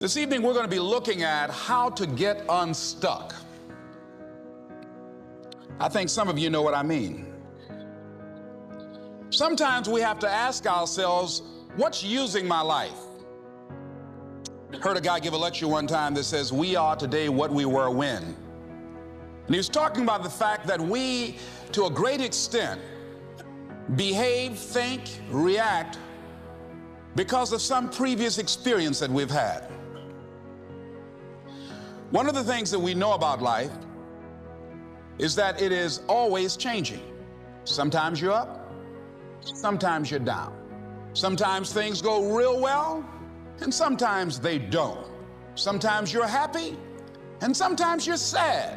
This evening, we're going to be looking at how to get unstuck. I think some of you know what I mean. Sometimes we have to ask ourselves, what's using my life? Heard a guy give a lecture one time that says, we are today what we were when. And he was talking about the fact that we, to a great extent, behave, think, react because of some previous experience that we've had. One of the things that we know about life is that it is always changing. Sometimes you're up, sometimes you're down. Sometimes things go real well, and sometimes they don't. Sometimes you're happy, and sometimes you're sad.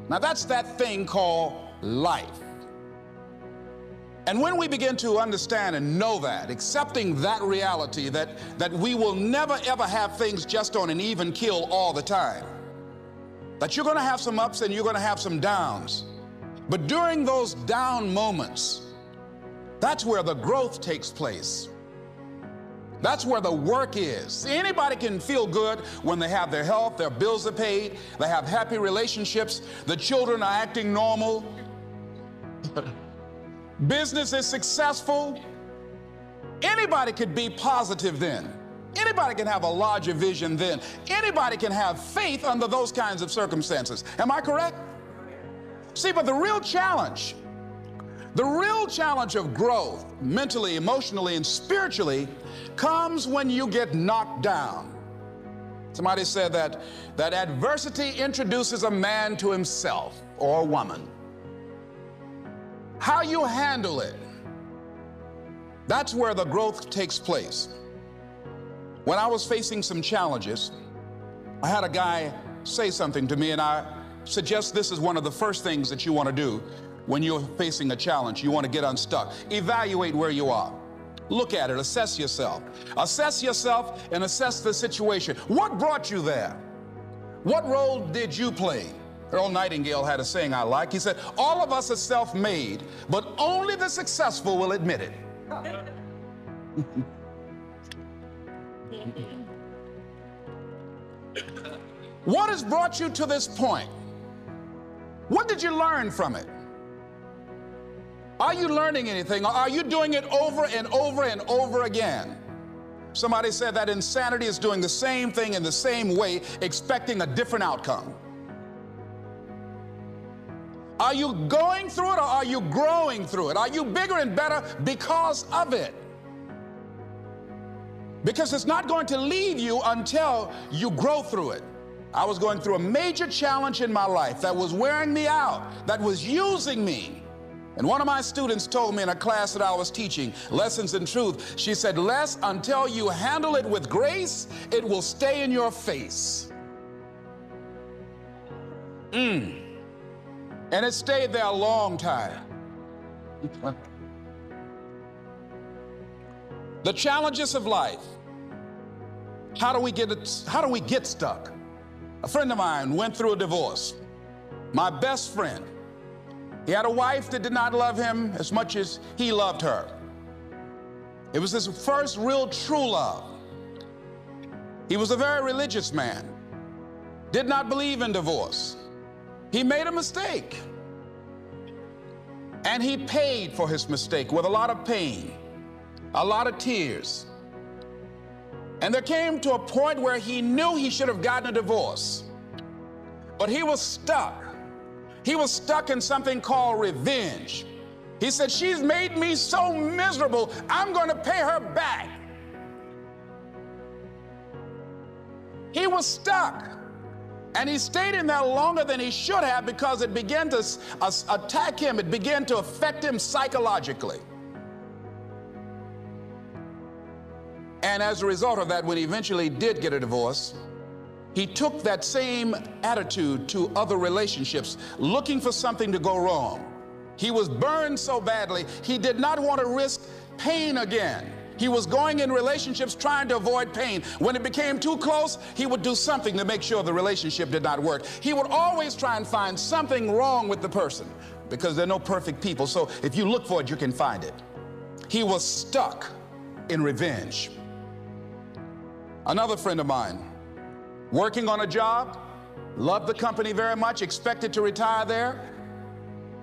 Now that's that thing called life. And when we begin to understand and know that, accepting that reality that we will never ever have things just on an even keel all the time, that you're going to have some ups and you're going to have some downs. But during those down moments, that's where the growth takes place. That's where the work is. See, anybody can feel good when they have their health, their bills are paid, they have happy relationships, the children are acting normal, business is successful. Anybody could be positive then. Anybody can have a larger vision then. Anybody can have faith under those kinds of circumstances. Am I correct? See, but the real challenge of growth, mentally, emotionally, and spiritually, comes when you get knocked down. Somebody said that adversity introduces a man to himself or a woman. How you handle it, that's where the growth takes place. When I was facing some challenges, I had a guy say something to me, and I suggest this is one of the first things that you want to do when you're facing a challenge. You want to get unstuck. Evaluate where you are. Look at it. Assess yourself. Assess yourself and assess the situation. What brought you there? What role did you play? Earl Nightingale had a saying I like. He said, all of us are self-made, but only the successful will admit it. What has brought you to this point? What did you learn from it? Are you learning anything, or are you doing it over and over and over again? Somebody said that insanity is doing the same thing in the same way, expecting a different outcome. Are you going through it, or are you growing through it? Are you bigger and better because of it? Because it's not going to leave you until you grow through it. I was going through a major challenge in my life that was wearing me out, that was using me. And one of my students told me in a class that I was teaching, Lessons in Truth, she said, Les, until you handle it with grace, it will stay in your face. And it stayed there a long time. The challenges of life. How do we get stuck? A friend of mine went through a divorce. My best friend. He had a wife that did not love him as much as he loved her. It was his first real true love. He was a very religious man. Did not believe in divorce. He made a mistake. And he paid for his mistake with a lot of pain, a lot of tears. And there came to a point where he knew he should have gotten a divorce. But he was stuck. He was stuck in something called revenge. He said, she's made me so miserable, I'm going to pay her back. He was stuck. And he stayed in there longer than he should have because it began to attack him. It began to affect him psychologically. And as a result of that, when he eventually did get a divorce, he took that same attitude to other relationships, looking for something to go wrong. He was burned so badly, he did not want to risk pain again. He was going in relationships trying to avoid pain. When it became too close, he would do something to make sure the relationship did not work. He would always try and find something wrong with the person, because there are no perfect people. So if you look for it, you can find it. He was stuck in revenge. Another friend of mine working on a job, loved the company very much, expected to retire there.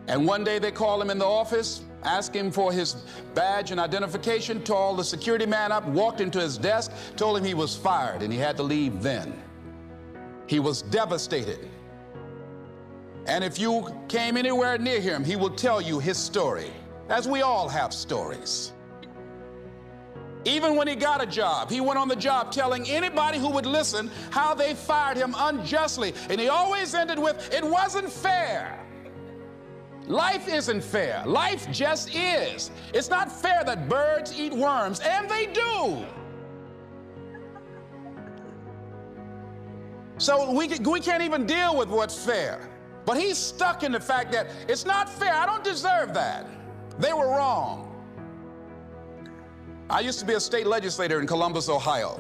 And one day they called him in the office, asked him for his badge and identification, called the security man up, walked into his desk, told him he was fired and he had to leave then. He was devastated. And if you came anywhere near him, he will tell you his story, as we all have stories. Even when he got a job, he went on the job telling anybody who would listen how they fired him unjustly. And he always ended with, "It wasn't fair." Life isn't fair. Life just is. It's not fair that birds eat worms, and they do. So we can't even deal with what's fair. But he's stuck in the fact that it's not fair. I don't deserve that. They were wrong. I used to be a state legislator in Columbus, Ohio.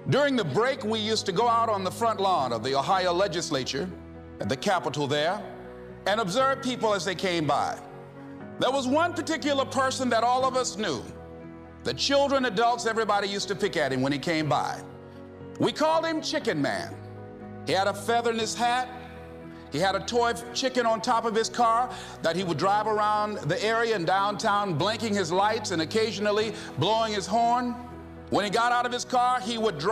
During the break, we used to go out on the front lawn of the Ohio legislature, at the Capitol there, and observe people as they came by. There was one particular person that all of us knew. The children, adults, everybody used to pick at him when he came by. We called him Chicken Man. He had a feather in his hat. He had a toy chicken on top of his car that he would drive around the area in downtown, blinking his lights and occasionally blowing his horn. When he got out of his car, he would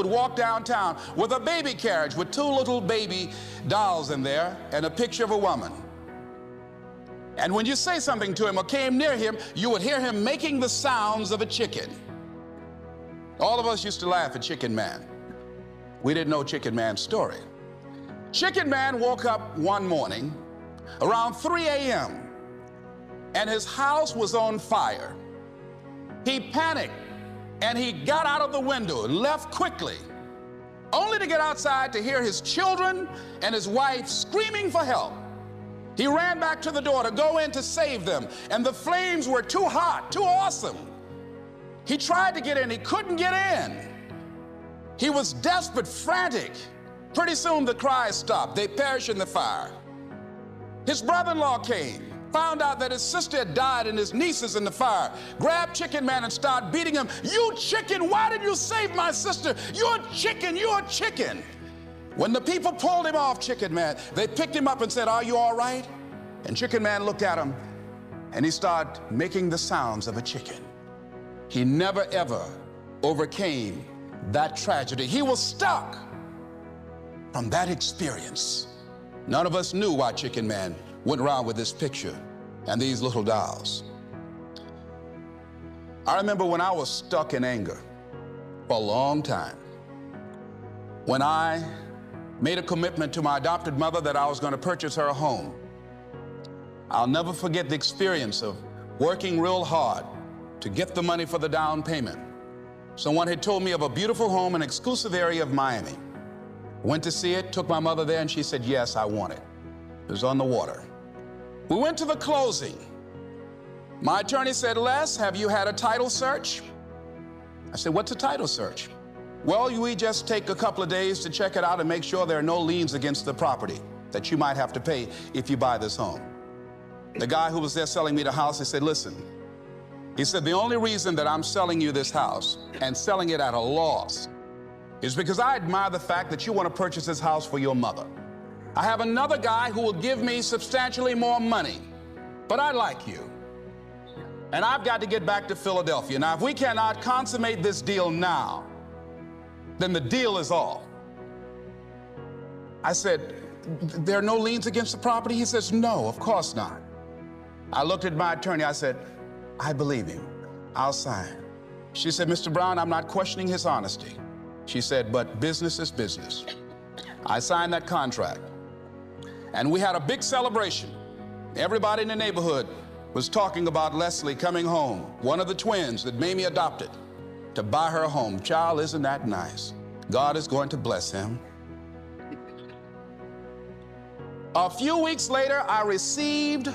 walk downtown with a baby carriage with 2 little baby dolls in there and a picture of a woman. And when you say something to him or came near him, you would hear him making the sounds of a chicken. All of us used to laugh at Chicken Man. We didn't know Chicken Man's story. Chicken Man woke up one morning around 3 a.m. and his house was on fire. He panicked and he got out of the window and left quickly, only to get outside to hear his children and his wife screaming for help. He ran back to the door to go in to save them, and the flames were too hot, too awesome. He tried to get in, he couldn't get in. He was desperate, frantic. Pretty soon the cries stopped. They perished in the fire. His brother-in-law came, found out that his sister had died and his nieces in the fire, grabbed Chicken Man and started beating him. "You chicken, why did you save my sister? You're a chicken, you're a chicken." When the people pulled him off Chicken Man, they picked him up and said, "Are you all right?" And Chicken Man looked at him and he started making the sounds of a chicken. He never ever overcame that tragedy. He was stuck. From that experience, none of us knew why Chicken Man went around with this picture and these little dolls. I remember when I was stuck in anger for a long time, when I made a commitment to my adopted mother that I was going to purchase her a home. I'll never forget the experience of working real hard to get the money for the down payment. Someone had told me of a beautiful home in an exclusive area of Miami. Went to see it, took my mother there, and she said, "Yes, I want it." It was on the water. We went to the closing. My attorney said, "Les, have you had a title search?" I said, "What's a title search?" "Well, we just take a couple of days to check it out and make sure there are no liens against the property that you might have to pay if you buy this home." The guy who was there selling me the house, he said, "Listen," he said, "the only reason that I'm selling you this house and selling it at a loss is because I admire the fact that you want to purchase this house for your mother. I have another guy who will give me substantially more money, but I like you. And I've got to get back to Philadelphia. Now, if we cannot consummate this deal now, then the deal is off." I said, "There are no liens against the property?" He says, "No, of course not." I looked at my attorney. I said, "I believe him. I'll sign." She said, "Mr. Brown, I'm not questioning his honesty." She said, "But business is business." I signed that contract. And we had a big celebration. Everybody in the neighborhood was talking about Leslie coming home, one of the twins that Mamie adopted, to buy her a home. Child, isn't that nice? God is going to bless him. A few weeks later, I received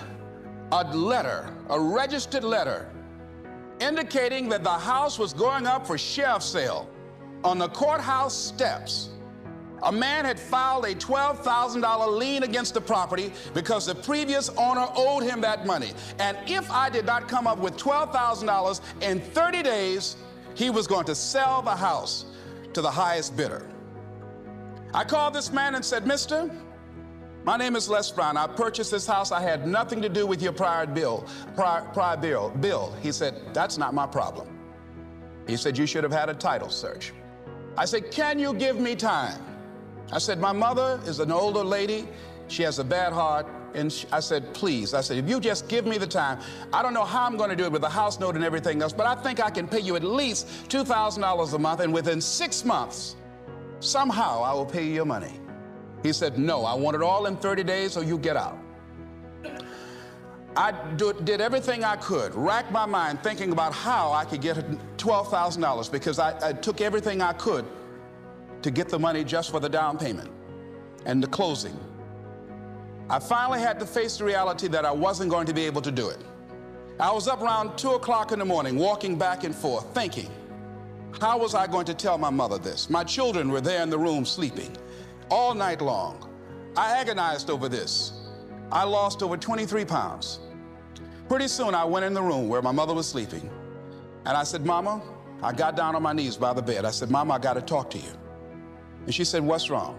a letter, a registered letter, indicating that the house was going up for sheriff's sale on the courthouse steps. A man had filed a $12,000 lien against the property because the previous owner owed him that money. And if I did not come up with $12,000 in 30 days, he was going to sell the house to the highest bidder. I called this man and said, "Mister, my name is Les Brown. I purchased this house. I had nothing to do with your prior bill. He said, "That's not my problem." He said, "You should have had a title search." I said, "Can you give me time?" I said, "My mother is an older lady. She has a bad heart." And I said, "Please," I said, "if you just give me the time, I don't know how I'm going to do it with the house note and everything else, but I think I can pay you at least $2,000 a month, and within 6 months, somehow I will pay you your money." He said, "No, I want it all in 30 days or you get out." I did everything I could, racked my mind thinking about how I could get $12,000 because I took everything I could to get the money just for the down payment and the closing. I finally had to face the reality that I wasn't going to be able to do it. I was up around 2 o'clock in the morning, walking back and forth, thinking, how was I going to tell my mother this? My children were there in the room sleeping all night long. I agonized over this. I lost over 23 pounds. Pretty soon I went in the room where my mother was sleeping, and I said, "Mama," I got down on my knees by the bed. I said, "Mama, I got to talk to you." And she said, "What's wrong?"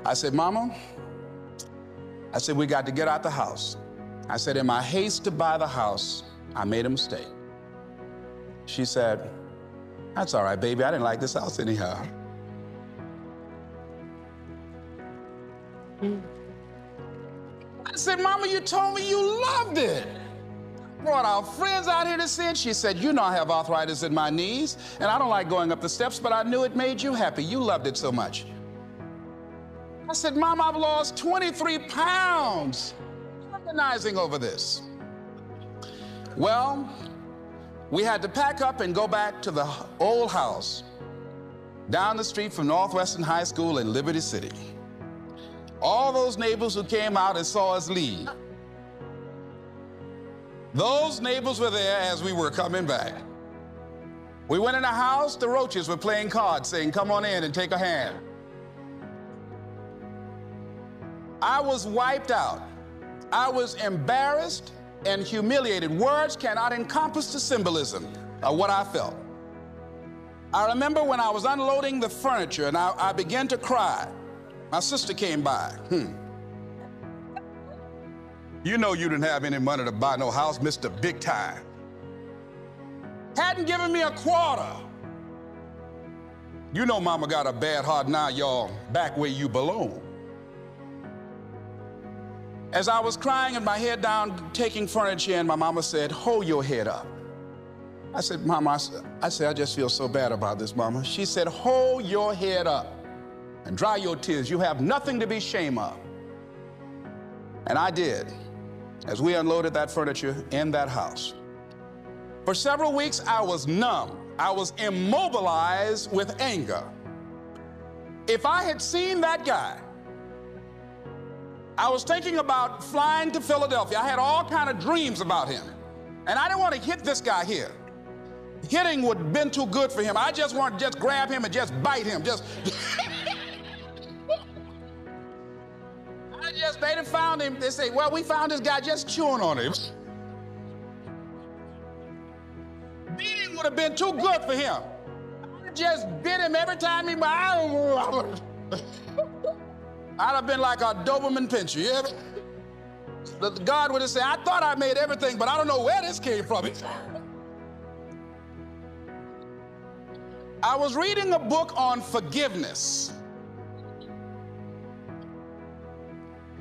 I said, "Mama," I said, "we got to get out the house." I said, "In my haste to buy the house, I made a mistake." She said, "That's all right, baby. I didn't like this house anyhow." I said, "Mama, you told me you loved it. Brought our friends out here to see it." She said, "You know I have arthritis in my knees, and I don't like going up the steps, but I knew it made you happy. You loved it so much." I said, "Mom, I've lost 23 pounds agonizing over this." Well, we had to pack up and go back to the old house down the street from Northwestern High School in Liberty City. All those neighbors who came out and saw us leave, those neighbors were there as we were coming back. We went in the house, the roaches were playing cards, saying, "Come on in and take a hand." I was wiped out. I was embarrassed and humiliated. Words cannot encompass the symbolism of what I felt. I remember when I was unloading the furniture and I began to cry. My sister came by. "You know you didn't have any money to buy no house, Mr. Big Time. Hadn't given me a quarter. You know Mama got a bad heart now, y'all, back where you belong." As I was crying and my head down, taking furniture in, my mama said, "Hold your head up." I said, "Mama," I said, "I just feel so bad about this, Mama." She said, "Hold your head up and dry your tears. You have nothing to be ashamed of." And I did, as we unloaded that furniture in that house. For several weeks, I was numb. I was immobilized with anger. If I had seen that guy, I was thinking about flying to Philadelphia. I had all kind of dreams about him. And I didn't want to hit this guy here. Hitting would have been too good for him. I just wanted to just grab him and just bite him. They done found him. They say, "Well, we found this guy just chewing on him." Beating would have been too good for him. I just bit him every time he I'd have been like a Doberman Pinscher. Yeah? God would have said, "I thought I made everything, but I don't know where this came from." I was reading a book on forgiveness.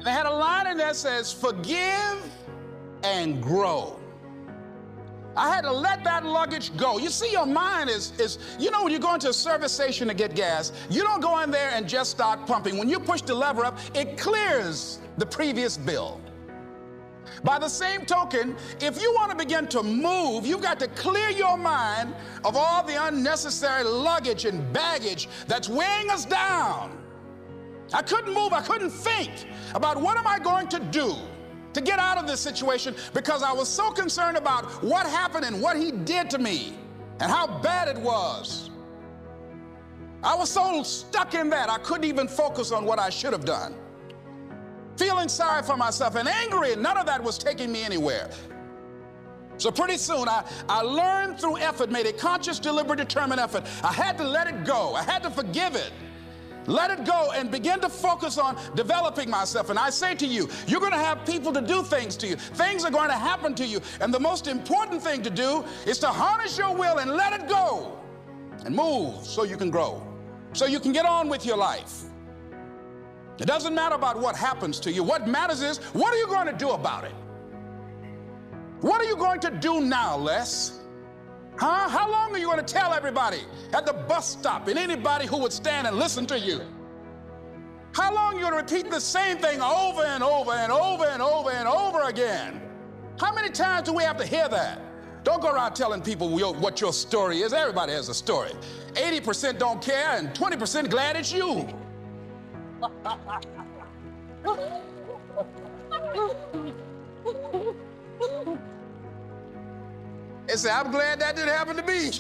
They had a line in there that says, "Forgive and grow." I had to let that luggage go. You see, your mind is, you know, when you go into a service station to get gas, you don't go in there and just start pumping. When you push the lever up, it clears the previous bill. By the same token, if you want to begin to move, you've got to clear your mind of all the unnecessary luggage and baggage that's weighing us down. I couldn't move. I couldn't think about what am I going to do to get out of this situation, because I was so concerned about what happened and what he did to me and how bad it was. I was so stuck in that I couldn't even focus on what I should have done. Feeling sorry for myself and angry, and none of that was taking me anywhere. So pretty soon I learned through effort, made a conscious, deliberate, determined effort. I had to let it go. I had to forgive it. Let it go and begin to focus on developing myself. And I say to you, you're going to have people to do things to you. Things are going to happen to you. And the most important thing to do is to harness your will and let it go and move so you can grow, so you can get on with your life. It doesn't matter about what happens to you. What matters is, what are you going to do about it? What are you going to do now, Les? Huh? How long are you going to tell everybody at the bus stop and anybody who would stand and listen to you? How long are you going to repeat the same thing over and over and over and over and over again? How many times do we have to hear that? Don't go around telling people what your story is. Everybody has a story. 80% don't care and 20% glad it's you. They say, I'm glad that didn't happen to me.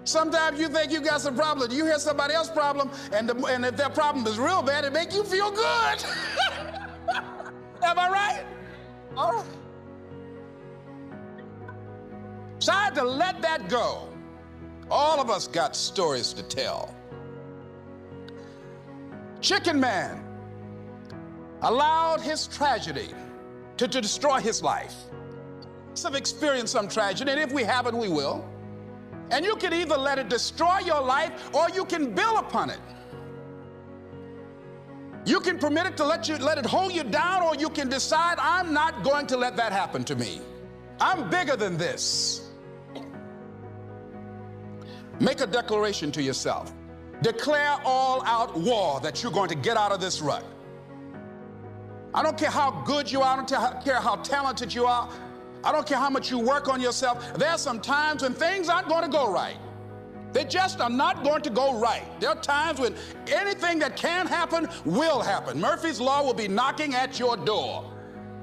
Sometimes you think you got some problem. You hear somebody else's problem, and if their problem is real bad, it makes you feel good. Am I right? All right. So I had to let that go. All of us got stories to tell. Chicken Man allowed his tragedy to destroy his life. Have experienced some tragedy, and if we haven't, we will. And you can either let it destroy your life or you can build upon it. You can permit it to let it hold you down, or you can decide, I'm not going to let that happen to me. I'm bigger than this. Make a declaration to yourself. Declare all out war that you're going to get out of this rut. I don't care how good you are, I don't care how talented you are. I don't care how much you work on yourself. There are some times when things aren't going to go right. They just are not going to go right. There are times when anything that can happen will happen. Murphy's Law will be knocking at your door.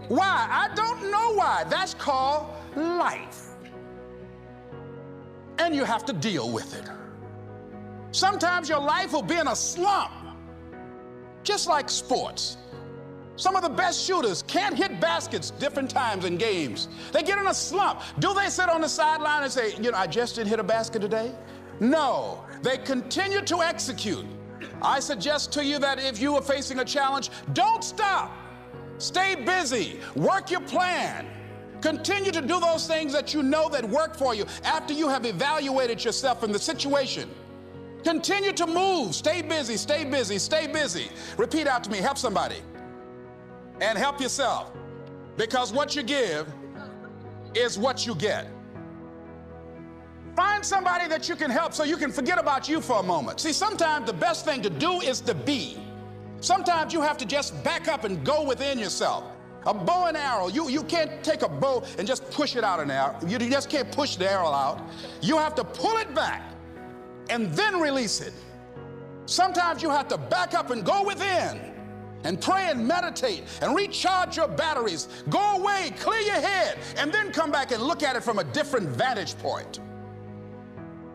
Why? I don't know why. That's called life. And you have to deal with it. Sometimes your life will be in a slump, just like sports. Some of the best shooters can't hit baskets different times in games. They get in a slump. Do they sit on the sideline and say, I just didn't hit a basket today? No, they continue to execute. I suggest to you that if you are facing a challenge, don't stop. Stay busy. Work your plan. Continue to do those things that you know that work for you after you have evaluated yourself in the situation. Continue to move. Stay busy, stay busy, stay busy. Repeat out to me. Help somebody. And help yourself, because what you give is what you get. Find somebody that you can help so you can forget about you for a moment. See, sometimes the best thing to do is to be. Sometimes you have to just back up and go within yourself. A bow and arrow, you can't take a bow and just push it out an arrow. You just can't push the arrow out. You have to pull it back and then release it. Sometimes you have to back up and go within and pray and meditate and recharge your batteries. Go away, clear your head, and then come back and look at it from a different vantage point.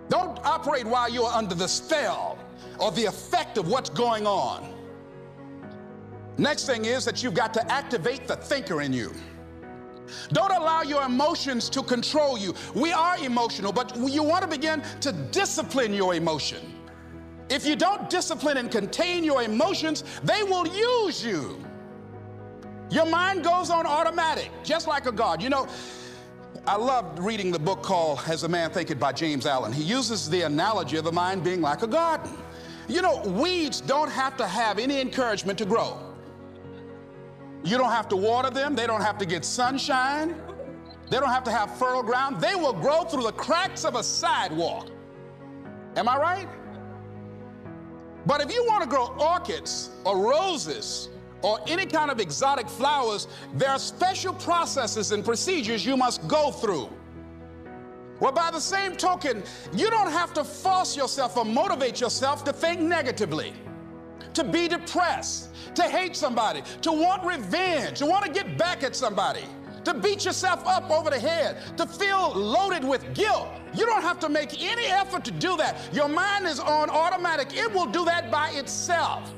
Don't operate while you're under the spell or the effect of what's going on. Next thing is that you've got to activate the thinker in you. Don't allow your emotions to control you. We are emotional, but you want to begin to discipline your emotion. If you don't discipline and contain your emotions, they will use you. Your mind goes on automatic, just like a God. I loved reading the book called As a Man Thinketh by James Allen. He uses the analogy of the mind being like a garden. Weeds don't have to have any encouragement to grow. You don't have to water them. They don't have to get sunshine. They don't have to have fertile ground. They will grow through the cracks of a sidewalk. Am I right? But if you want to grow orchids or roses or any kind of exotic flowers, there are special processes and procedures you must go through. Well, by the same token, you don't have to force yourself or motivate yourself to think negatively, to be depressed, to hate somebody, to want revenge, to want to get back at somebody, to beat yourself up over the head, to feel loaded with guilt. You don't have to make any effort to do that. Your mind is on automatic. It will do that by itself.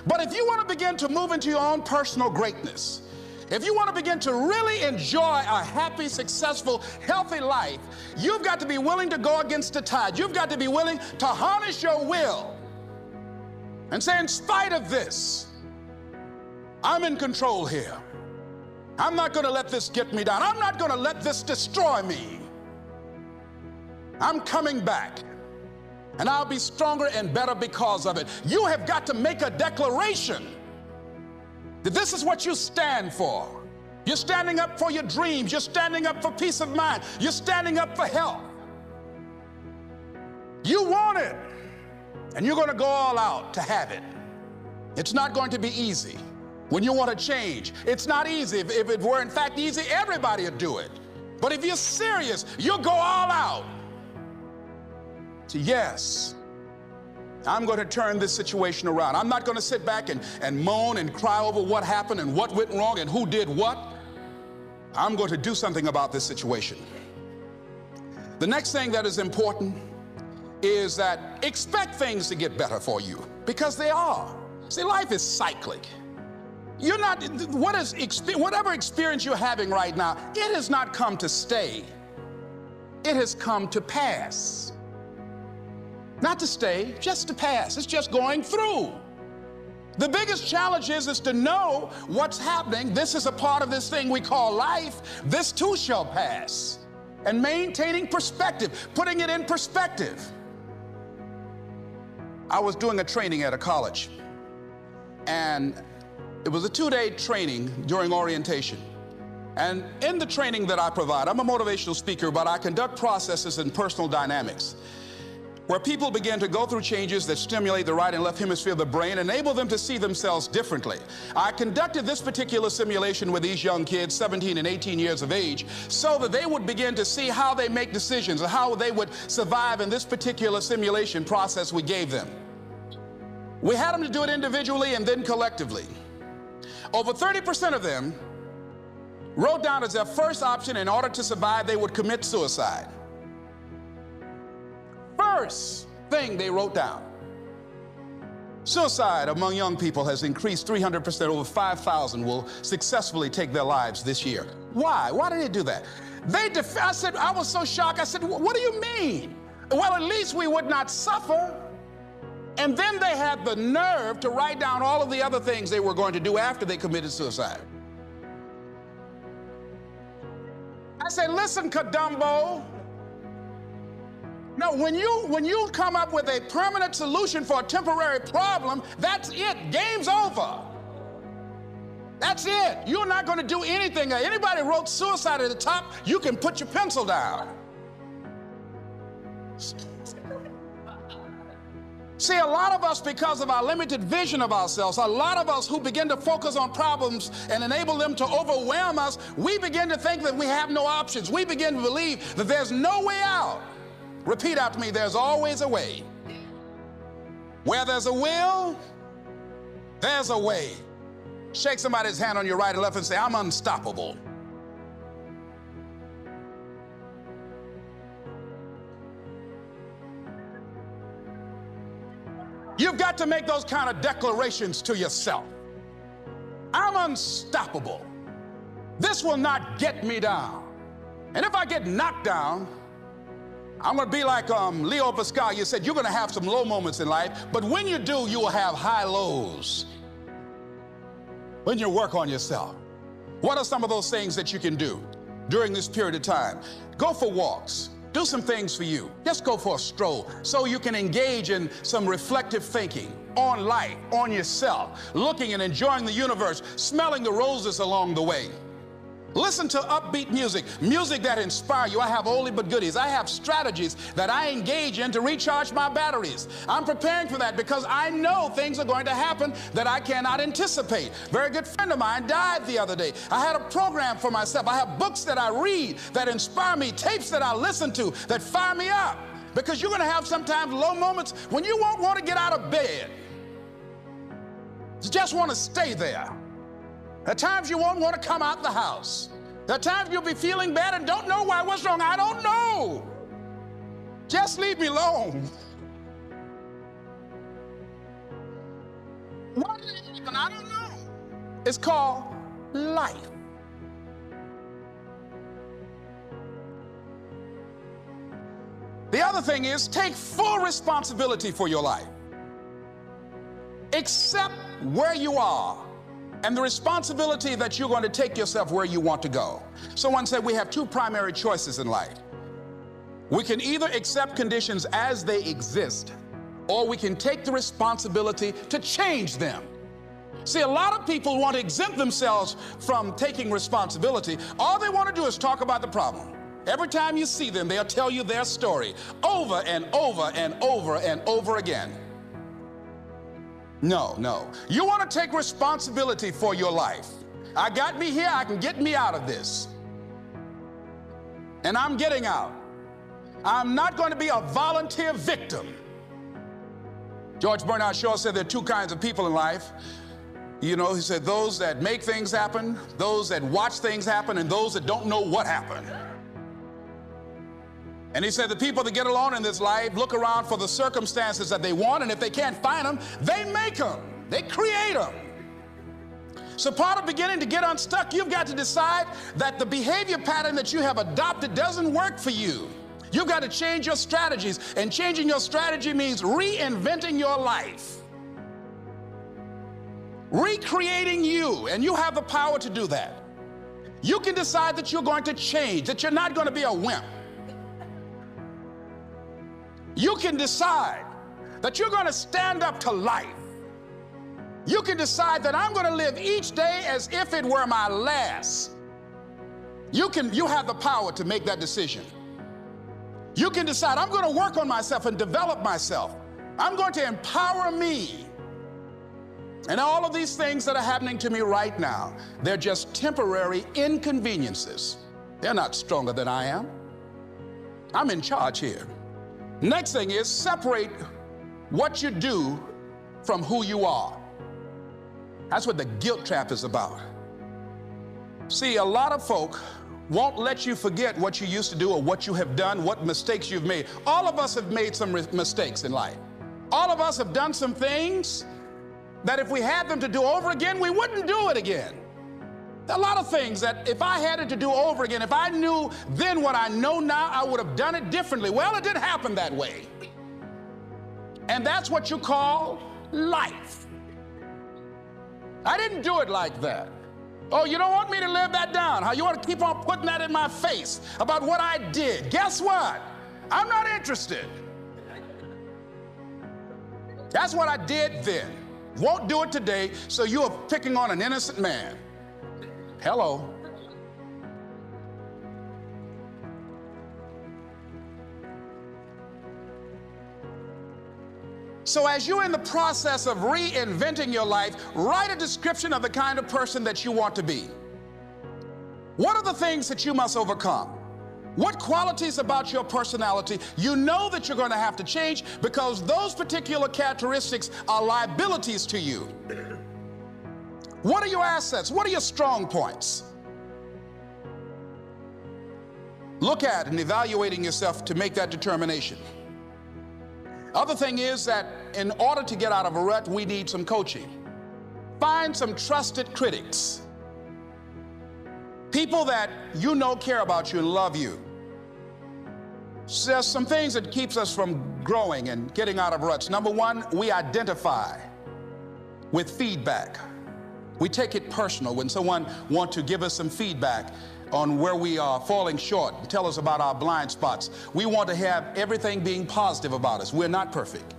But if you want to begin to move into your own personal greatness, If you want to begin to really enjoy a happy, successful, healthy life, you've got to be willing to go against the tide. You've got to be willing to harness your will and say, in spite of this, I'm in control here. I'm not going to let this get me down. I'm not going to let this destroy me. I'm coming back, and I'll be stronger and better because of it. You have got to make a declaration that this is what you stand for. You're standing up for your dreams. You're standing up for peace of mind. You're standing up for health. You want it, and you're going to go all out to have it. It's not going to be easy. When you want to change, it's not easy. If it were in fact easy, everybody would do it. But if you're serious, you'll go all out. So yes, I'm going to turn this situation around. I'm not going to sit back and moan and cry over what happened and what went wrong and who did what. I'm going to do something about this situation. The next thing that is important is that expect things to get better for you, because they are. See, life is cyclic. You're not, whatever experience you're having right now, it has not come to stay. It has come to pass. Not to stay, just to pass. It's just going through. The biggest challenge is to know what's happening. This is a part of this thing we call life. This too shall pass. And maintaining perspective, putting it in perspective. I was doing a training at a college, and it was a 2-day training during orientation. And in the training that I provide, I'm a motivational speaker, but I conduct processes in personal dynamics, where people begin to go through changes that stimulate the right and left hemisphere of the brain, enable them to see themselves differently. I conducted this particular simulation with these young kids, 17 and 18 years of age, so that they would begin to see how they make decisions and how they would survive in this particular simulation process we gave them. We had them to do it individually and then collectively. Over 30% of them wrote down as their first option, in order to survive, they would commit suicide. First thing they wrote down. Suicide among young people has increased 300%. Over 5,000 will successfully take their lives this year. Why? Why did they do that? I said, I was so shocked. I said, what do you mean? Well, at least we would not suffer. And then they had the nerve to write down all of the other things they were going to do after they committed suicide. I said, listen, Kadumbo. No, when you come up with a permanent solution for a temporary problem, that's it. Game's over. That's it. You're not going to do anything. Anybody wrote suicide at the top, you can put your pencil down. See, a lot of us, because of our limited vision of ourselves, a lot of us who begin to focus on problems and enable them to overwhelm us, we begin to think that we have no options. We begin to believe that there's no way out. Repeat after me, there's always a way. Where there's a will, there's a way. Shake somebody's hand on your right and left and say, I'm unstoppable. You've got to make those kind of declarations to yourself. I'm unstoppable. This will not get me down. And if I get knocked down, I'm going to be like Leo Pascal. You said you're going to have some low moments in life, but when you do, you will have high lows. When you work on yourself. What are some of those things that you can do during this period of time? Go for walks. Do some things for you. Just go for a stroll so you can engage in some reflective thinking on life, on yourself, looking and enjoying the universe, smelling the roses along the way. Listen to upbeat music, music that inspires you. I have oldie but goodies. I have strategies that I engage in to recharge my batteries. I'm preparing for that because I know things are going to happen that I cannot anticipate. A very good friend of mine died the other day. I had a program for myself. I have books that I read that inspire me, tapes that I listen to that fire me up. Because you're going to have sometimes low moments when you won't want to get out of bed. You just want to stay there. At times you won't want to come out the house. At times you'll be feeling bad and don't know why. What's wrong? I don't know. Just leave me alone. What is it? I don't know. It's called life. The other thing is take full responsibility for your life. Accept where you are and the responsibility that you're going to take yourself where you want to go. Someone said we have two primary choices in life. We can either accept conditions as they exist, or we can take the responsibility to change them. See, a lot of people want to exempt themselves from taking responsibility. All they want to do is talk about the problem. Every time you see them, they'll tell you their story over and over and over and over again. No, no. You want to take responsibility for your life. I got me here, I can get me out of this. And I'm getting out. I'm not going to be a volunteer victim. George Bernard Shaw said there are two kinds of people in life. You know, he said those that make things happen, those that watch things happen, and those that don't know what happened. And he said the people that get along in this life look around for the circumstances that they want, and if they can't find them, they make them. They create them. So part of beginning to get unstuck, you've got to decide that the behavior pattern that you have adopted doesn't work for you. You've got to change your strategies, and changing your strategy means reinventing your life. Recreating you, and you have the power to do that. You can decide that you're going to change, that you're not going to be a wimp. You can decide that you're going to stand up to life. You can decide that I'm going to live each day as if it were my last. You have the power to make that decision. You can decide I'm going to work on myself and develop myself. I'm going to empower me. And all of these things that are happening to me right now, they're just temporary inconveniences. They're not stronger than I am. I'm in charge here. Next thing is separate what you do from who you are. That's what the guilt trap is about. See, a lot of folk won't let you forget what you used to do or what you have done, what mistakes you've made. All of us have made some mistakes in life. All of us have done some things that if we had them to do over again, we wouldn't do it again. There are a lot of things that if I had it to do over again, if I knew then what I know now, I would have done it differently. Well, it didn't happen that way. And that's what you call life. I didn't do it like that. Oh, you don't want me to live that down, huh? You want to keep on putting that in my face about what I did. Guess what? I'm not interested. That's what I did then. Won't do it today, so you are picking on an innocent man. Hello. So as you're in the process of reinventing your life, write a description of the kind of person that you want to be. What are the things that you must overcome? What qualities about your personality you know that you're going to have to change because those particular characteristics are liabilities to you? What are your assets? What are your strong points? Look at and evaluating yourself to make that determination. Other thing is that in order to get out of a rut, we need some coaching. Find some trusted critics. People that you know care about you and love you. So there's some things that keeps us from growing and getting out of ruts. Number one, we identify with feedback. We take it personal when someone wants to give us some feedback on where we are falling short and tell us about our blind spots. We want to have everything being positive about us. We're not perfect.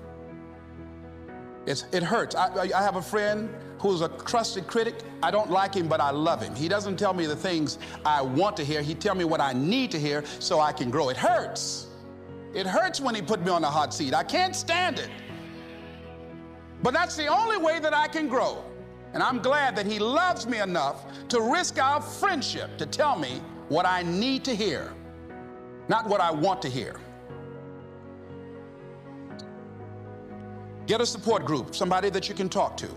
It hurts. I have a friend who's a trusted critic. I don't like him, but I love him. He doesn't tell me the things I want to hear. He tells me what I need to hear so I can grow. It hurts. It hurts when he put me on the hot seat. I can't stand it. But that's the only way that I can grow. And I'm glad that he loves me enough to risk our friendship to tell me what I need to hear, not what I want to hear. Get a support group, somebody that you can talk to.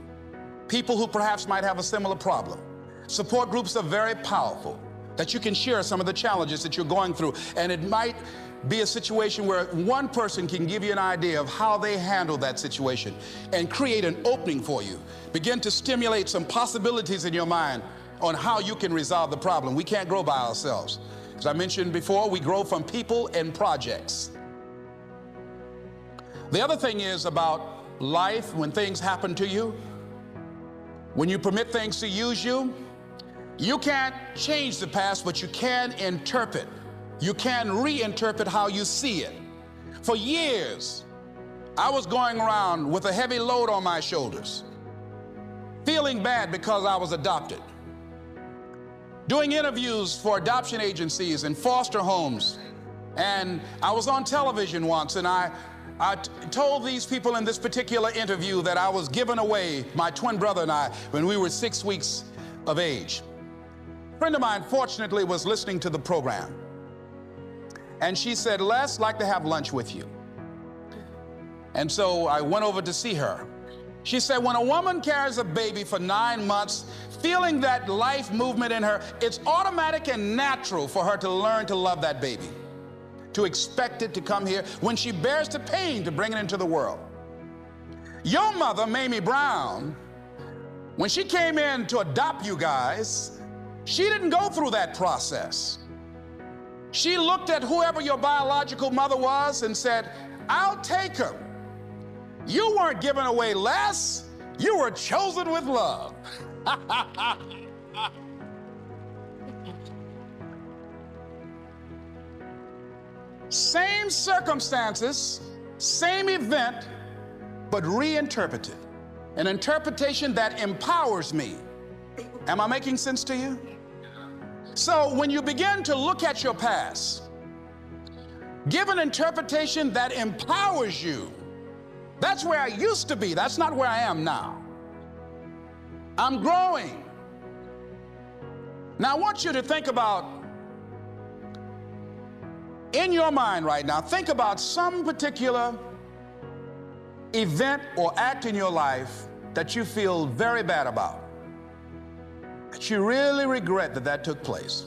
People who perhaps might have a similar problem. Support groups are very powerful, that you can share some of the challenges that you're going through. And it might be a situation where one person can give you an idea of how they handle that situation and create an opening for you. Begin to stimulate some possibilities in your mind on how you can resolve the problem. We can't grow by ourselves. As I mentioned before, we grow from people and projects. The other thing is about life, when things happen to you, when you permit things to use you, you can't change the past, but you can interpret. You can reinterpret how you see it. For years, I was going around with a heavy load on my shoulders, feeling bad because I was adopted, doing interviews for adoption agencies and foster homes. And I was on television once, and I told these people in this particular interview that I was giving away my twin brother and I when we were 6 weeks of age. A friend of mine, fortunately, was listening to the program. And she said, Les, I'd like to have lunch with you. And so I went over to see her. She said, when a woman carries a baby for 9 months, feeling that life movement in her, it's automatic and natural for her to learn to love that baby, to expect it to come here when she bears the pain to bring it into the world. Your mother, Mamie Brown, when she came in to adopt you guys, she didn't go through that process. She looked at whoever your biological mother was and said, I'll take her. You weren't given away less, you were chosen with love. Same circumstances, same event, but reinterpreted. An interpretation that empowers me. Am I making sense to you? So when you begin to look at your past, give an interpretation that empowers you. That's where I used to be. That's not where I am now. I'm growing. Now I want you to think about, in your mind right now, think about some particular event or act in your life that you feel very bad about, that you really regret that that took place.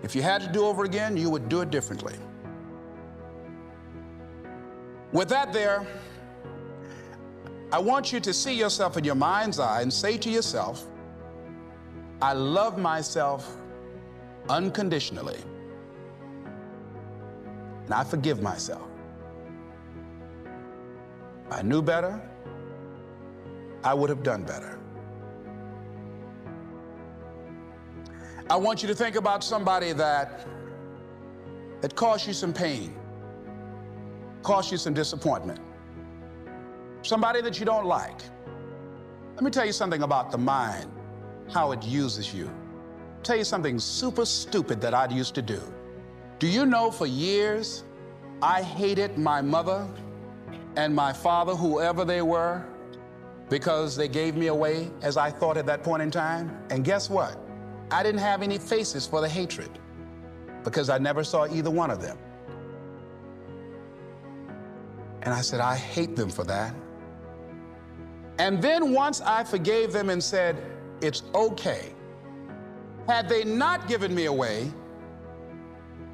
If you had to do over again, you would do it differently. With that there, I want you to see yourself in your mind's eye and say to yourself, I love myself unconditionally, and I forgive myself. If I knew better, I would have done better. I want you to think about somebody that caused you some pain, caused you some disappointment, somebody that you don't like. Let me tell you something about the mind, how it uses you. I'll tell you something super stupid that I used to do. Do you know for years I hated my mother and my father, whoever they were, because they gave me away as I thought at that point in time? And guess what? I didn't have any faces for the hatred because I never saw either one of them. And I said, I hate them for that. And then once I forgave them and said, it's okay, had they not given me away,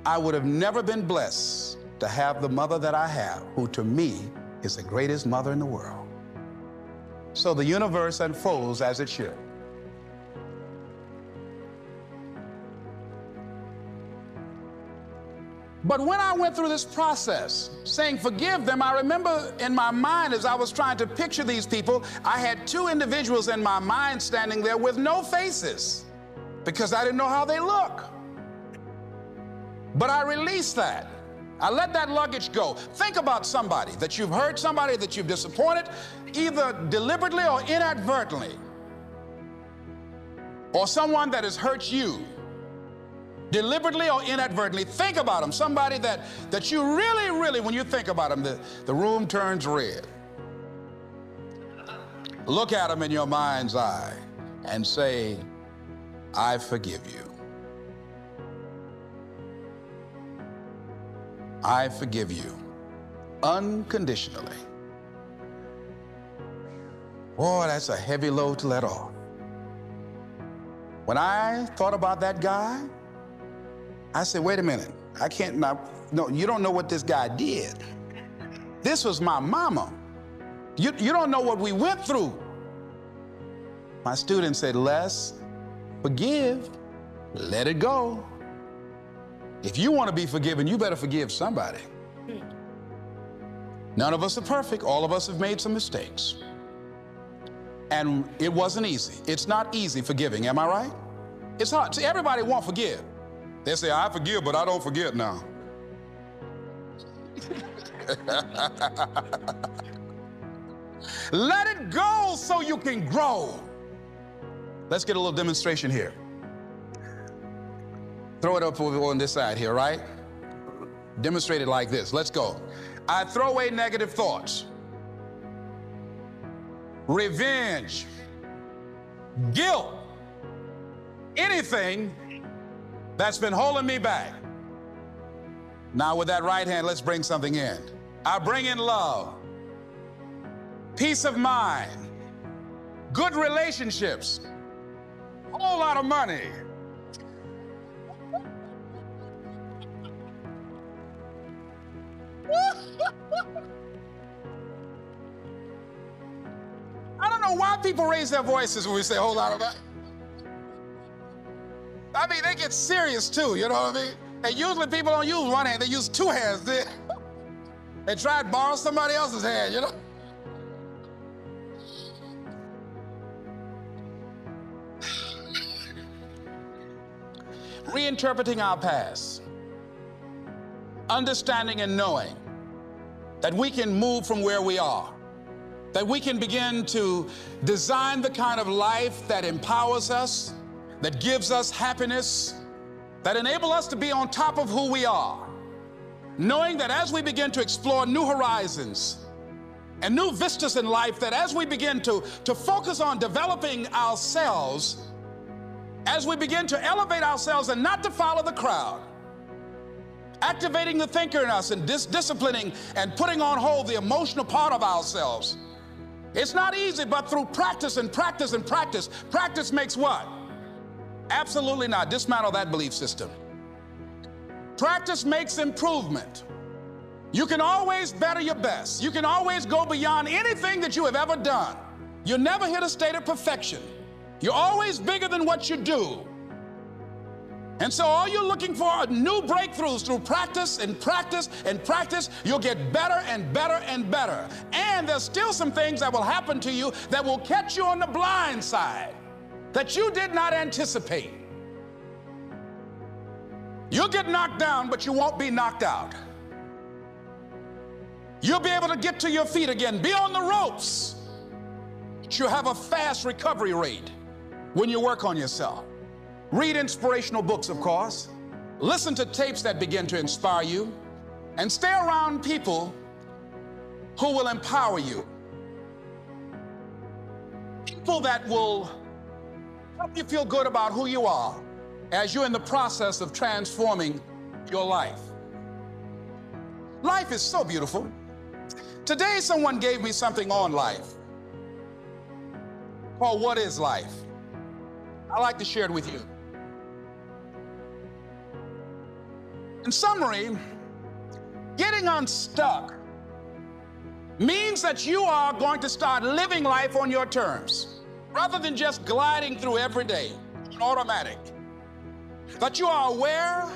I would have never been blessed to have the mother that I have, who to me is the greatest mother in the world. So the universe unfolds as it should. But when I went through this process, saying forgive them, I remember in my mind as I was trying to picture these people, I had two individuals in my mind standing there with no faces because I didn't know how they look. But I released that. I let that luggage go. Think about somebody that you've hurt, somebody that you've disappointed, either deliberately or inadvertently, or someone that has hurt you deliberately or inadvertently. Think about them, somebody that you really, when you think about them, the room turns red. Look at them in your mind's eye and say, I forgive you. I forgive you unconditionally. Boy, that's a heavy load to let off. When I thought about that guy, I said, wait a minute, I can't, no, you don't know what this guy did. This was my mama. You don't know what we went through. My student said, Les, forgive, let it go. If you want to be forgiven, you better forgive somebody. None of us are perfect. All of us have made some mistakes. And it wasn't easy. It's not easy forgiving, am I right? It's hard. See, everybody won't forgive. They say, I forgive, but I don't forget now. Let it go so you can grow. Let's get a little demonstration here. Throw it up over on this side here, right? Demonstrate it like this. Let's go. I throw away negative thoughts, revenge, guilt, anything that's been holding me back. Now with that right hand, let's bring something in. I bring in love, peace of mind, good relationships, a whole lot of money. I don't know why people raise their voices when we say a whole lot of money. I mean, they get serious too, you know what I mean? And usually people don't use one hand, they use two hands. They try to borrow somebody else's hand, you know? Reinterpreting our past, understanding and knowing that we can move from where we are, that we can begin to design the kind of life that empowers us, that gives us happiness, that enable us to be on top of who we are, knowing that as we begin to explore new horizons and new vistas in life, that as we begin to focus on developing ourselves, as we begin to elevate ourselves and not to follow the crowd, activating the thinker in us and disciplining and putting on hold the emotional part of ourselves. It's not easy, but through practice and practice and practice, practice makes what? Absolutely not. Dismantle that belief system. Practice makes improvement. You can always better your best. You can always go beyond anything that you have ever done. You'll never hit a state of perfection. You're always bigger than what you do. And so all you're looking for are new breakthroughs through practice and practice and practice. You'll get better and better and better. And there's still some things that will happen to you that will catch you on the blind side that you did not anticipate. You'll get knocked down, but you won't be knocked out. You'll be able to get to your feet again, be on the ropes. But you'll have a fast recovery rate when you work on yourself. Read inspirational books, of course. Listen to tapes that begin to inspire you, and stay around people who will empower you. People that will help you feel good about who you are as you're in the process of transforming your life. Life is so beautiful. Today, someone gave me something on life called What is Life? I'd like to share it with you. In summary, getting unstuck means that you are going to start living life on your terms, rather than just gliding through every day, automatic. That you are aware,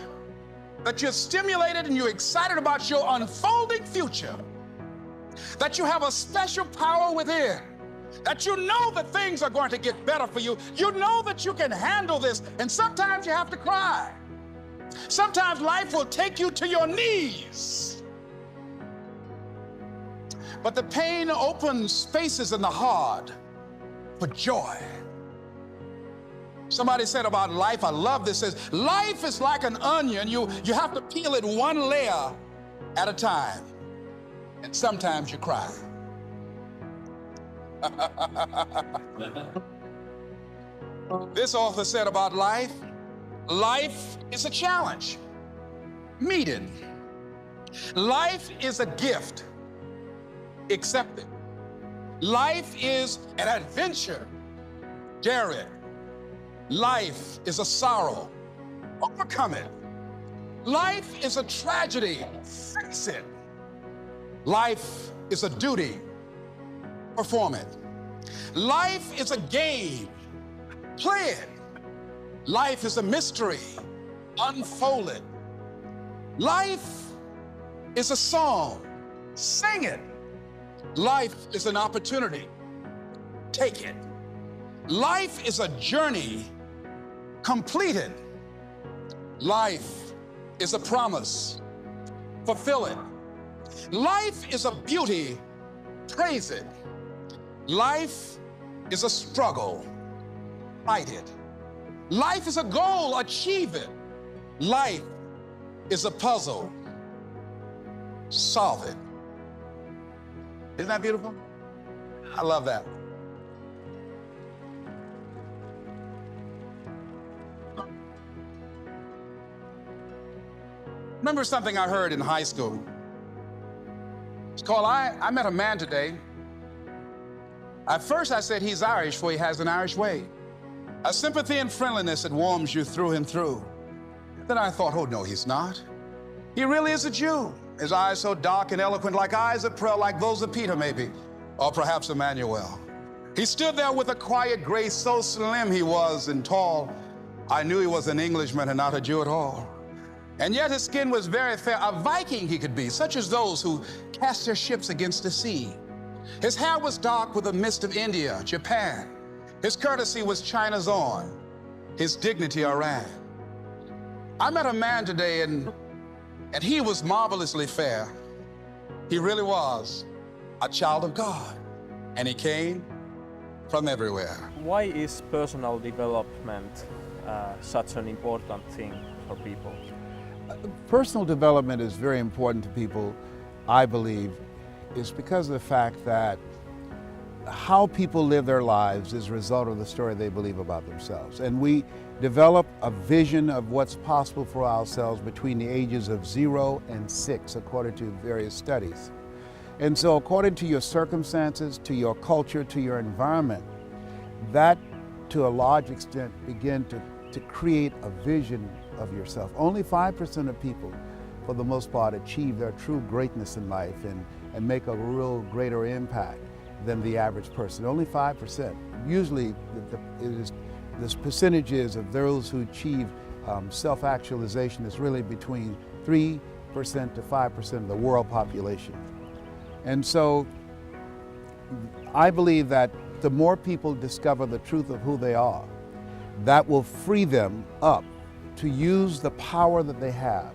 that you're stimulated and you're excited about your unfolding future, that you have a special power within, that you know that things are going to get better for you. You know that you can handle this, and sometimes you have to cry. Sometimes life will take you to your knees. But the pain opens spaces in the heart for joy. Somebody said about life, I love this, says, life is like an onion. You have to peel it one layer at a time. And sometimes you cry. This author said about life, life is a challenge. Meet it. Life is a gift. Accept it. Life is an adventure. Dare it. Life is a sorrow. Overcome it. Life is a tragedy. Face it. Life is a duty. Perform it. Life is a game. Play it. Life is a mystery. Unfold it. Life is a song. Sing it. Life is an opportunity. Take it. Life is a journey. Complete it. Life is a promise. Fulfill it. Life is a beauty. Praise it. Life is a struggle. Fight it. Life is a goal. Achieve it. Life is a puzzle. Solve it. Isn't that beautiful? I love that. Remember something I heard in high school? It's called, I met a man today. At first I said he's Irish, for he has an Irish way. A sympathy and friendliness that warms you through and through. Then I thought, oh no, he's not. He really is a Jew. His eyes so dark and eloquent, like eyes of pearl, like those of Peter maybe, or perhaps Emmanuel. He stood there with a quiet grace, so slim he was and tall. I knew he was an Englishman and not a Jew at all. And yet his skin was very fair, a Viking he could be, such as those who cast their ships against the sea. His hair was dark with a mist of India, Japan. His courtesy was China's own, his dignity Iran. I met a man today and he was marvelously fair. He really was a child of God, and he came from everywhere. Why is personal development such an important thing for people? Personal development is very important to people, I believe, is because of the fact that how people live their lives is a result of the story they believe about themselves. And we develop a vision of what's possible for ourselves between the ages of 0 and 6, according to various studies. And so according to your circumstances, to your culture, to your environment, that to a large extent begin to create a vision of yourself. Only 5% of people, for the most part, achieve their true greatness in life and make a real greater impact than the average person. Only 5%. Usually, this percentages of those who achieve self-actualization is really between 3% to 5% of the world population. And so, I believe that the more people discover the truth of who they are, that will free them up to use the power that they have,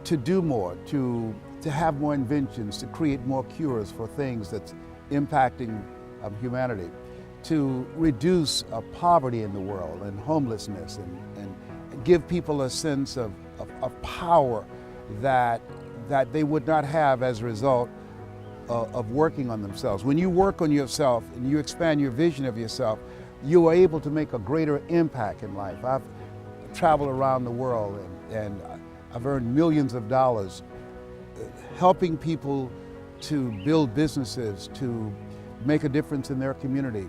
to do more, to have more inventions, to create more cures for things that's impacting humanity, to reduce poverty in the world and homelessness, and give people a sense of power that they would not have as a result of working on themselves. When you work on yourself and you expand your vision of yourself, you are able to make a greater impact in life. I've traveled around the world and I've earned millions of dollars helping people to build businesses, to make a difference in their community.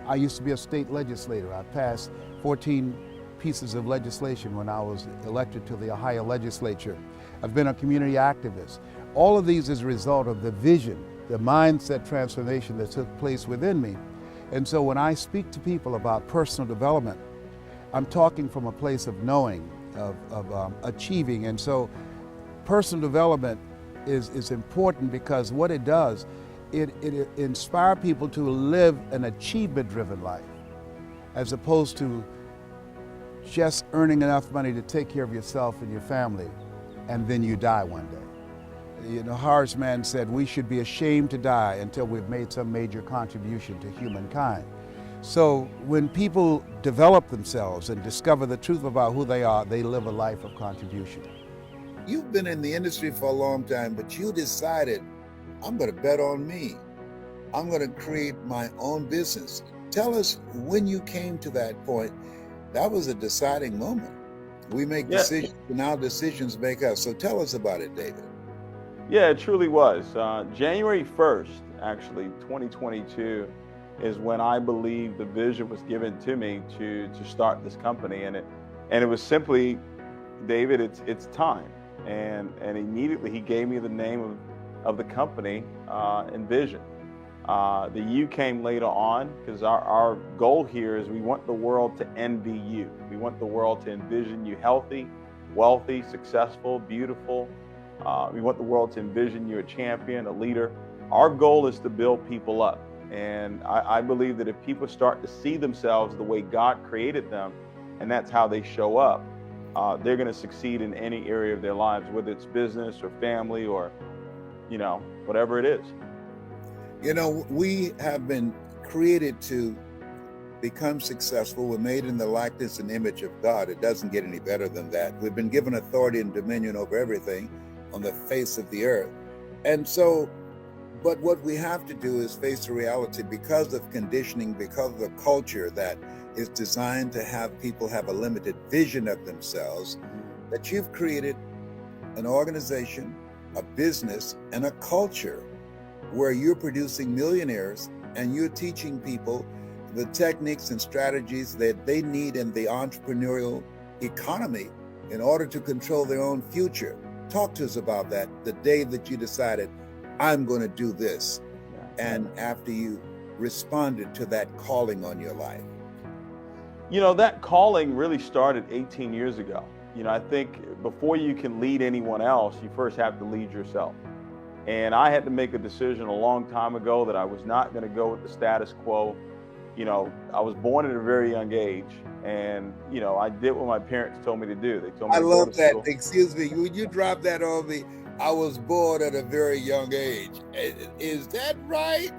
I used to be a state legislator. I passed 14 pieces of legislation when I was elected to the Ohio legislature. I've been a community activist. All of these is a result of the vision, the mindset transformation that took place within me. And so when I speak to people about personal development, I'm talking from a place of knowing, of achieving. And so personal development is important because what it does, it inspires people to live an achievement-driven life as opposed to just earning enough money to take care of yourself and your family, and then you die one day. You know, Horace Mann said, we should be ashamed to die until we've made some major contribution to humankind. So when people develop themselves and discover the truth about who they are, they live a life of contribution. You've been in the industry for a long time, but you decided, I'm going to bet on me. I'm going to create my own business. Tell us when you came to that point. That was a deciding moment. We make decisions, and our decisions make us. So tell us about it, David. Yeah, it truly was. January 1st, actually, 2022, is when I believe the vision was given to me to start this company. And it was simply, David, it's time. And immediately he gave me the name of the company, Envision. The U came later on because our goal here is we want the world to envy you. We want the world to envision you healthy, wealthy, successful, beautiful, We want the world to envision you a champion, a leader. Our goal is to build people up. And I believe that if people start to see themselves the way God created them, and that's how they show up, they're going to succeed in any area of their lives, whether it's business or family or, whatever it is. We have been created to become successful. We're made in the likeness and image of God. It doesn't get any better than that. We've been given authority and dominion over everything on the face of the earth. And so, but what we have to do is face the reality because of conditioning, because of the culture that is designed to have people have a limited vision of themselves, that you've created an organization, a business, and a culture where you're producing millionaires and you're teaching people the techniques and strategies that they need in the entrepreneurial economy in order to control their own future. Talk to us about that, the day that you decided, I'm going to do this, and after you responded to that calling on your life. That calling really started 18 years ago. I think before you can lead anyone else, you first have to lead yourself. And I had to make a decision a long time ago that I was not going to go with the status quo. I was born at a very young age, and, I did what my parents told me to do. They told me I to go love to that. school. Excuse me, when you drop that on me, I was born at a very young age. Is that right?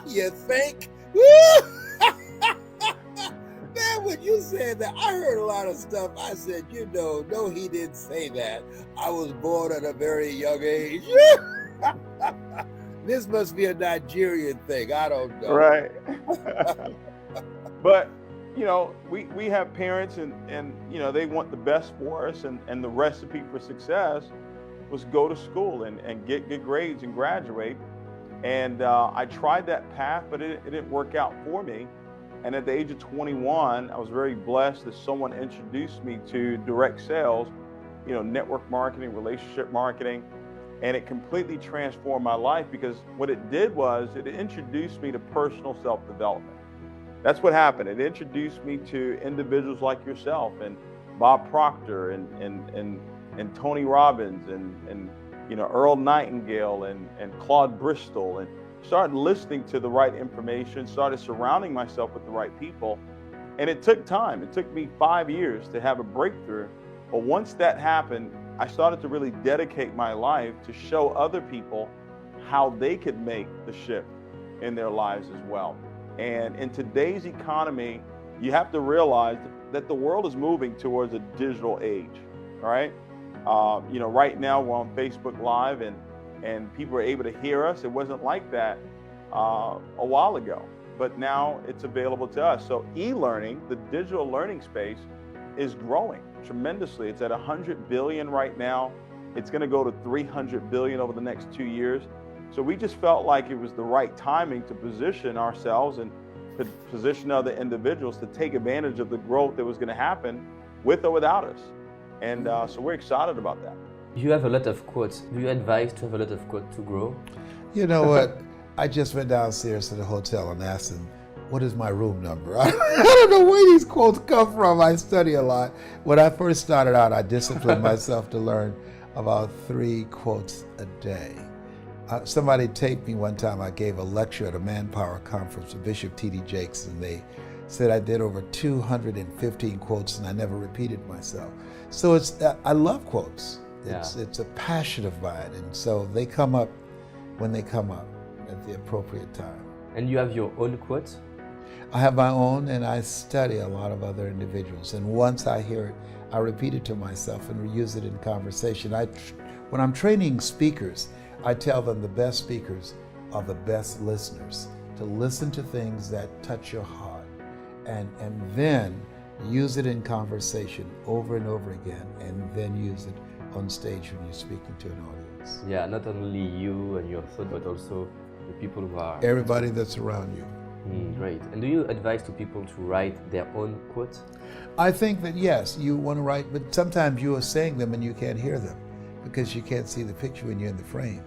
You think? Man, when you said that, I heard a lot of stuff. I said, no, he didn't say that. I was born at a very young age. This must be a Nigerian thing. I don't know. Right. But, we have parents and they want the best for us. And the recipe for success was go to school and get good grades and graduate. And I tried that path, but it didn't work out for me. And at the age of 21, I was very blessed that someone introduced me to direct sales, network marketing, relationship marketing. And it completely transformed my life because what it did was it introduced me to personal self-development. That's what happened. It introduced me to individuals like yourself and Bob Proctor and Tony Robbins and Earl Nightingale and Claude Bristol, and started listening to the right information, started surrounding myself with the right people. And it took time. It took me 5 years to have a breakthrough. But once that happened, I started to really dedicate my life to show other people how they could make the shift in their lives as well. And in today's economy, you have to realize that the world is moving towards a digital age, right? Right now we're on Facebook Live and people are able to hear us. It wasn't like that a while ago, but now it's available to us. So e-learning, the digital learning space, is growing tremendously. It's at 100 billion right now. It's going to go to 300 billion over the next 2 years. So we just felt like it was the right timing to position ourselves and to position other individuals to take advantage of the growth that was going to happen with or without us. And so we're excited about that. You have a lot of quotes. Do you advise to have a lot of quotes to grow? You know what? I just went downstairs to the hotel and asked them, what is my room number? I don't know where these quotes come from. I study a lot. When I first started out, I disciplined myself to learn about 3 quotes a day. Somebody taped me one time. I gave a lecture at a Manpower conference with Bishop T.D. Jakes, and they said I did over 215 quotes and I never repeated myself. So I love quotes. It's a passion of mine, and so they come up when they come up at the appropriate time. And you have your own quotes? I have my own, and I study a lot of other individuals. And once I hear it, I repeat it to myself and use it in conversation. When I'm training speakers, I tell them the best speakers are the best listeners, to listen to things that touch your heart, and then use it in conversation over and over again, and then use it on stage when you're speaking to an audience. Yeah, not only you and your thought, but also the people who are... Everybody that's around you. Great. And do you advise to people to write their own quotes? I think that yes, you want to write, but sometimes you are saying them and you can't hear them because you can't see the picture when you're in the frame.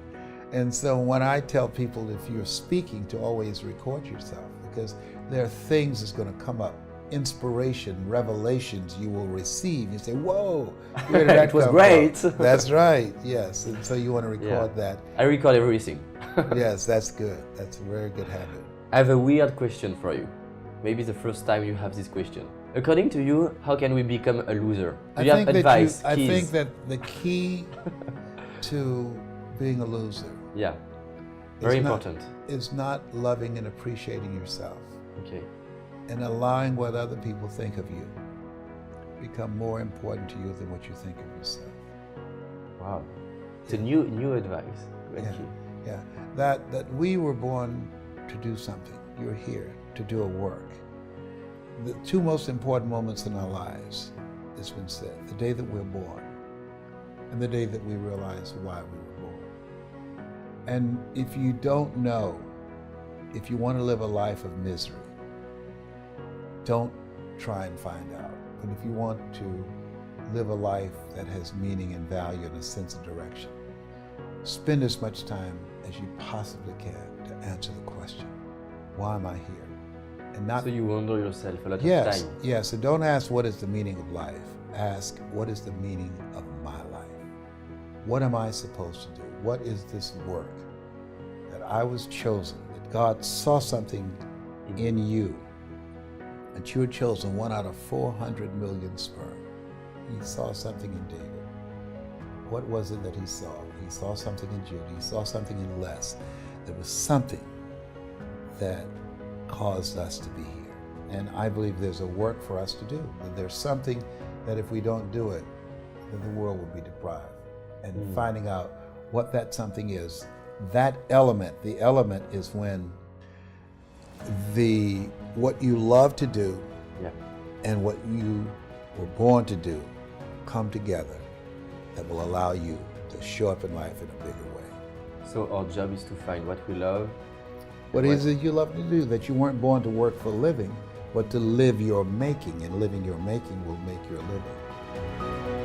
And so when I tell people, if you're speaking, to always record yourself, because there are things that's going to come up inspiration, revelations you will receive. You say, whoa, where did that It was come great. from? That's right, yes. And so you want to record that. I record everything. Yes, that's good. That's a very good habit. I have a weird question for you. Maybe the first time you have this question. According to you, how can we become a loser? Do you have advice? I keys? think that the key to being a loser Yeah, very important. is not loving and appreciating yourself Okay. and allowing what other people think of you become more important to you than what you think of yourself. Wow. It's a new advice. Thank Yeah. you. Yeah, that we were born to do something. You're here to do a work. The two most important moments in our lives, it's been said, the day that we're born and the day that we realize why we were born. And if you don't know, if you want to live a life of misery, don't try and find out. But if you want to live a life that has meaning and value and a sense of direction, spend as much time as you possibly can to answer the question, why am I here? And not So you wonder yourself a lot of yes, time. yes. So don't ask what is the meaning of life. Ask what is the meaning of my life? What am I supposed to do? What is this work that I was chosen, that God saw something in you, that you were chosen 1 out of 400 million sperm. He saw something in David. What was it that he saw? He saw something in Judy. He saw something in Les. There was something that caused us to be here. And I believe there's a work for us to do. That there's something that if we don't do it, then the world will be deprived. And finding out what that something is, that element, the element is when what you love to do and what you were born to do come together that will allow you to show up in life in a bigger way. So our job is to find what we love. What is it you love to do? That you weren't born to work for a living, but to live your making, and living your making will make your living.